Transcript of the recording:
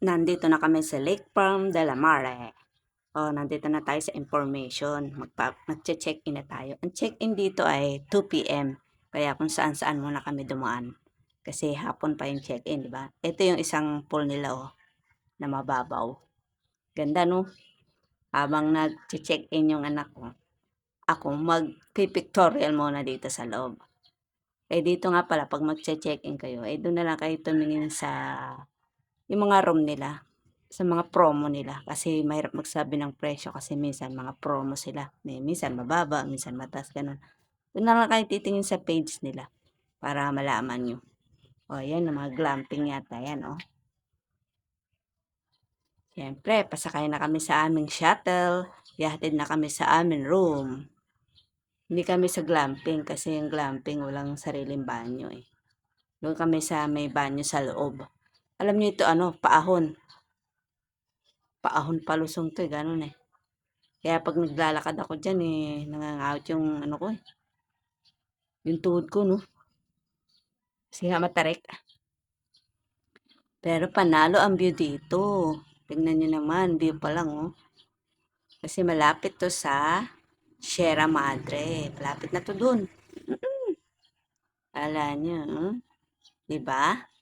Nandito na kami sa Lake Farm de la Mare. O, nandito na tayo sa information. Magche-check-in na tayo. Ang check-in dito ay 2 p.m. Kaya kung saan-saan muna kami dumaan. Kasi hapon pa yung check-in, di ba? Ito yung isang pool nila, oh, na mababaw. Ganda, no? Habang nag-check-in yung anak ko, ako mag-pictorial muna dito sa loob. Eh, dito nga pala, pag magche-check-in kayo, eh, doon na lang kayo tumingin sa yung mga room nila, sa mga promo nila. Kasi mahirap magsabi ng presyo kasi minsan mga promo sila. Minsan mababa, minsan mataas, ganun. Doon na lang kayo titingin sa page nila para malaman nyo. O, yan, mga glamping yata yan, o. Siyempre, pasakay na kami sa aming shuttle. Ihatid na kami sa aming room. Hindi kami sa glamping kasi yung glamping walang sariling banyo, eh. Doon kami sa may banyo sa loob. Alam niyo ito, ano, paahon. Paahon palusong to, ganun eh. Kaya pag naglalakad ako dyan eh, nangangawit yung ano ko eh. Yung tuhod ko, no? Kasi nga matarik. Pero panalo ang view dito. Tingnan nyo naman, view pa lang, oh. Kasi malapit to sa Sierra Madre. Malapit na to dun. Ala nyo, oh. Diba?